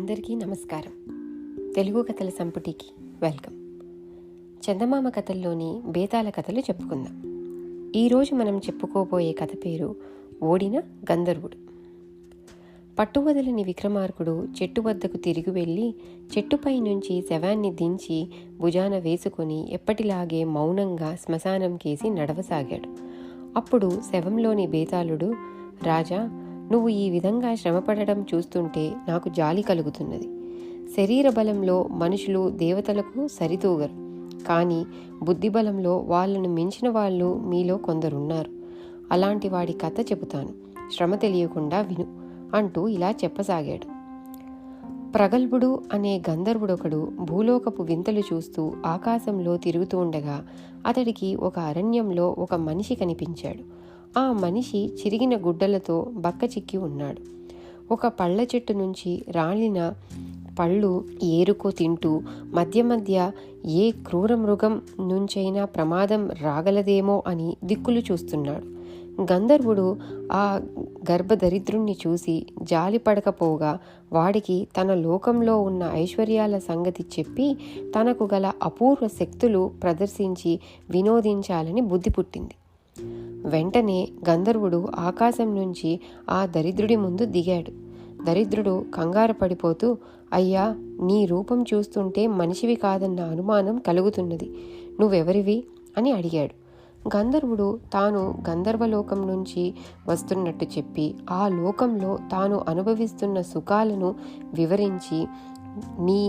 అందరికీ నమస్కారం. తెలుగు కథల సంపుటికి వెల్కమ్. చందమామ కథల్లోని బేతాళ కథలు చెప్పుకుందాం. ఈరోజు మనం చెప్పుకోబోయే కథ పేరు ఓడిన గంధర్వుడు. పట్టువదలని విక్రమార్కుడు చెట్టు వద్దకు తిరిగి వెళ్ళి చెట్టుపై నుంచి శవాన్ని దించి భుజాన వేసుకొని ఎప్పటిలాగే మౌనంగా శ్మశానం కేసి నడవసాగాడు. అప్పుడు శవంలోని బేతాళుడు, రాజా, నువ్వు ఈ విధంగా శ్రమపడడం చూస్తుంటే నాకు జాలి కలుగుతున్నది. శరీర బలంలో మనుషులు దేవతలకు సరితూగరు, కానీ బుద్ధిబలంలో వాళ్ళను మించిన వాళ్ళు మీలో కొందరున్నారు. అలాంటి వాడి కథ చెబుతాను, శ్రమ తెలియకుండా విను అంటూ ఇలా చెప్పసాగాడు. ప్రగల్భుడు అనే గంధర్వుడొకడు భూలోకపు వింతలు చూస్తూ ఆకాశంలో తిరుగుతూ ఉండగా అతడికి ఒక అరణ్యంలో ఒక మనిషి కనిపించాడు. ఆ మనిషి చిరిగిన గుడ్డలతో బక్కచిక్కి ఉన్నాడు. ఒక పళ్ళ చెట్టు నుంచి రాలిన పళ్ళు ఏరుకో తింటూ మధ్య మధ్య ఏ క్రూర మృగం నుంచైనా ప్రమాదం రాగలదేమో అని దిక్కులు చూస్తున్నాడు. గంధర్వుడు ఆ గర్భదరిద్రుణ్ణి చూసి జాలి పడకపోగా వాడికి తన లోకంలో ఉన్న ఐశ్వర్యాల సంగతి చెప్పి తనకు గల అపూర్వ శక్తులు ప్రదర్శించి వినోదించాలని బుద్ధి పుట్టింది. వెంటనే గంధర్వుడు ఆకాశం నుంచి ఆ దరిద్రుడి ముందు దిగాడు. దరిద్రుడు కంగారు పడిపోతూ, అయ్యా, నీ రూపం చూస్తుంటే మనిషివి కాదన్న అనుమానం కలుగుతున్నది. నువ్వెవరివి అని అడిగాడు. గంధర్వుడు తాను గంధర్వలోకం నుంచి వస్తున్నట్టు చెప్పి ఆ లోకంలో తాను అనుభవిస్తున్న సుఖాలను వివరించి, నీ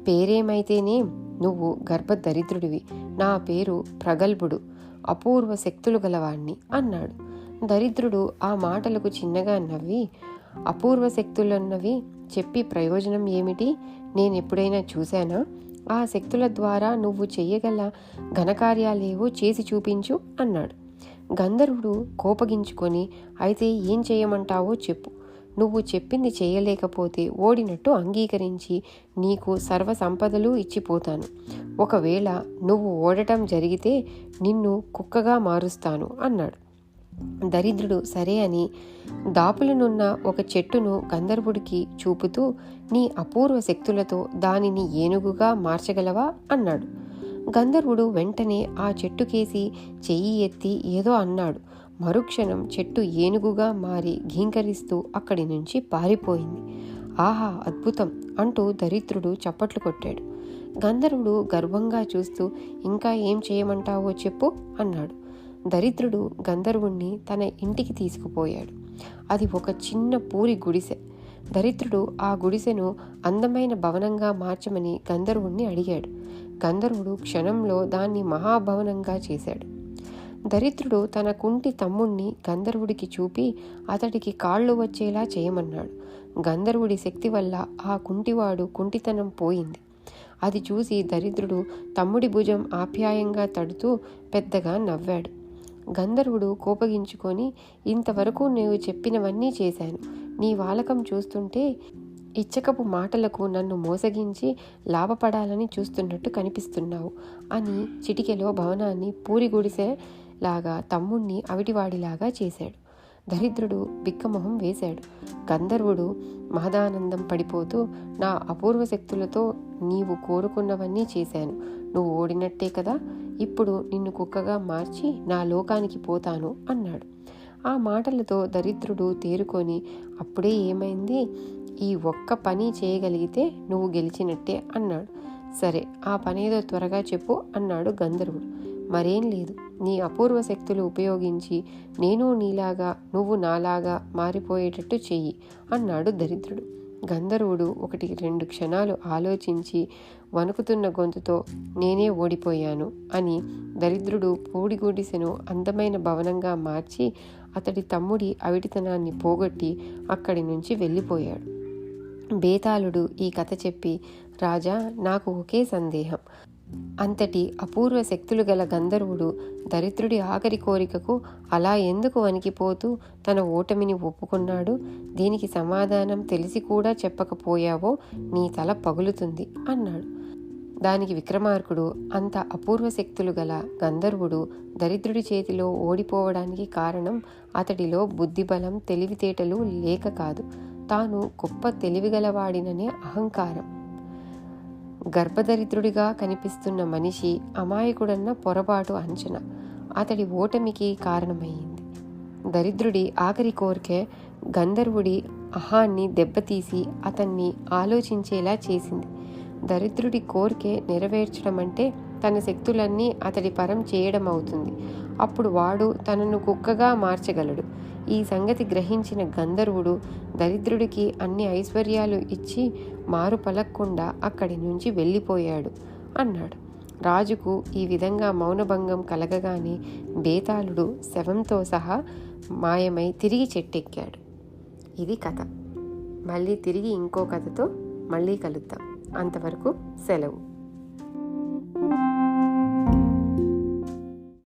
పేరేమైతేనే నువ్వు గర్భదరిద్రుడివి, నా పేరు ప్రగల్భుడు, అపూర్వ శక్తులు గలవాణ్ణి అన్నాడు. దరిద్రుడు ఆ మాటలకు చిన్నగా నవ్వి, అపూర్వ శక్తులన్నవి చెప్పి ప్రయోజనం ఏమిటి? నేనెప్పుడైనా చూశానా? ఆ శక్తుల ద్వారా నువ్వు చెయ్యగల ఘనకార్యాలేవో చేసి చూపించు అన్నాడు. గంధర్వుడు కోపగించుకొని, అయితే ఏం చేయమంటావో చెప్పు. నువ్వు చెప్పింది చేయలేకపోతే ఓడినట్టు అంగీకరించి నీకు సర్వ సంపదలు ఇచ్చిపోతాను. ఒకవేళ నువ్వు ఓడటం జరిగితే నిన్ను కుక్కగా మారుస్తాను అన్నాడు. దరిద్రుడు సరే అని దాపులనున్న ఒక చెట్టును గంధర్వుడికి చూపుతూ, నీ అపూర్వ శక్తులతో దానిని ఏనుగుగా మార్చగలవా అన్నాడు. గంధర్వుడు వెంటనే ఆ చెట్టుకేసి చెయ్యి ఎత్తి ఏదో అన్నాడు. మరుక్షణం చెట్టు ఏనుగుగా మారి ఘీంకరిస్తూ అక్కడి నుంచి పారిపోయింది. ఆహా, అద్భుతం అంటూ దరిద్రుడు చప్పట్లు కొట్టాడు. గంధర్వుడు గర్వంగా చూస్తూ, ఇంకా ఏం చేయమంటావో చెప్పు అన్నాడు. దరిద్రుడు గంధర్వుణ్ణి తన ఇంటికి తీసుకుపోయాడు. అది ఒక చిన్న పూరి గుడిసె. దరిద్రుడు ఆ గుడిసెను అందమైన భవనంగా మార్చమని గంధర్వుణ్ణి అడిగాడు. గంధర్వుడు క్షణంలో దాన్ని మహాభవనంగా చేశాడు. దరిద్రుడు తన కుంటి తమ్ముణ్ణి గంధర్వుడికి చూపి అతడికి కాళ్ళు వచ్చేలా చేయమన్నాడు. గంధర్వుడి శక్తి వల్ల ఆ కుంటివాడు కుంటితనం పోయింది. అది చూసి దరిద్రుడు తమ్ముడి భుజం ఆప్యాయంగా తడుతూ పెద్దగా నవ్వాడు. గంధర్వుడు కోపగించుకొని, ఇంతవరకు నీవు చెప్పినవన్నీ చేశాను. నీ వాలకం చూస్తుంటే ఇచ్చకపు మాటలకు నన్ను మోసగించి లాభపడాలని చూస్తున్నట్టు కనిపిస్తున్నావు అని చిటికెలో భవనాన్ని పూరి గుడిసెలాగా తమ్ముణ్ణి అవిటివాడిలాగా చేశాడు. దరిద్రుడు బిక్కమొహం వేశాడు. గంధర్వుడు మహదానందం పడిపోతూ, నా అపూర్వ శక్తులతో నీవు కోరుకున్నవన్నీ చేశాను. నువ్వు ఓడినట్టే కదా, ఇప్పుడు నిన్ను కుక్కగా మార్చి నా లోకానికి పోతాను అన్నాడు. ఆ మాటలతో దరిద్రుడు తేరుకొని, అప్పుడే ఏమైంది, ఈ ఒక్క పని చేయగలిగితే నువ్వు గెలిచినట్టే అన్నాడు. సరే, ఆ పనేదో త్వరగా చెప్పు అన్నాడు గంధర్వుడు. మరేం లేదు, నీ అపూర్వ శక్తులు ఉపయోగించి నేను నీలాగా నువ్వు నాలాగా మారిపోయేటట్టు చెయ్యి అన్నాడు దరిద్రుడు. గంధర్వుడు 1-2 క్షణాలు ఆలోచించి వణుకుతున్న గొంతుతో, నేనే ఓడిపోయాను అని దరిద్రుడు పూడి గుడిసెను అందమైన భవనంగా మార్చి అతడి తమ్ముడి అవిటితనాన్ని పోగొట్టి అక్కడి నుంచి వెళ్ళిపోయాడు. బేతాళుడు ఈ కథ చెప్పి, రాజా, నాకు ఒకే సందేహం. అంతటి అపూర్వ శక్తులు గల గంధర్వుడు దరిద్రుడి ఆఖరి కోరికకు అలా ఎందుకు వణికిపోతూ తన ఓటమిని ఒప్పుకున్నాడు? దీనికి సమాధానం తెలిసి కూడా చెప్పకపోయావో నీ తల పగులుతుంది అన్నాడు. దానికి విక్రమార్కుడు, అంత అపూర్వ శక్తులు గల గంధర్వుడు దరిద్రుడి చేతిలో ఓడిపోవడానికి కారణం అతడిలో బుద్ధిబలం తెలివితేటలు లేక కాదు, తాను గొప్ప తెలివిగలవాడిననే అహంకారం. గర్భదరిద్రుడిగా కనిపిస్తున్న మనిషి అమాయకుడన్న పొరపాటు అంచనా అతడి ఓటమికి కారణమయ్యింది. దరిద్రుడి ఆఖరి కోరికే గంధర్వుడి అహాన్ని దెబ్బతీసి అతన్ని ఆలోచించేలా చేసింది. దరిద్రుడి కోరికే నెరవేర్చడం అంటే తన శక్తులన్నీ అతడి పరం చేయడం అవుతుంది. అప్పుడు వాడు తనను కుక్కగా మార్చగలడు. ఈ సంగతి గ్రహించిన గంధర్వుడు దరిద్రుడికి అన్ని ఐశ్వర్యాలు ఇచ్చి మారు పలక్కుండా అక్కడి నుంచి వెళ్ళిపోయాడు అన్నాడు. రాజుకు ఈ విధంగా మౌనభంగం కలగగానే బేతాళుడు శవంతో సహా మాయమై తిరిగి చెట్టెక్కాడు. ఇది కథ. మళ్ళీ తిరిగి ఇంకో కథతో మళ్ళీ కలుద్దాం. అంతవరకు సెలవు.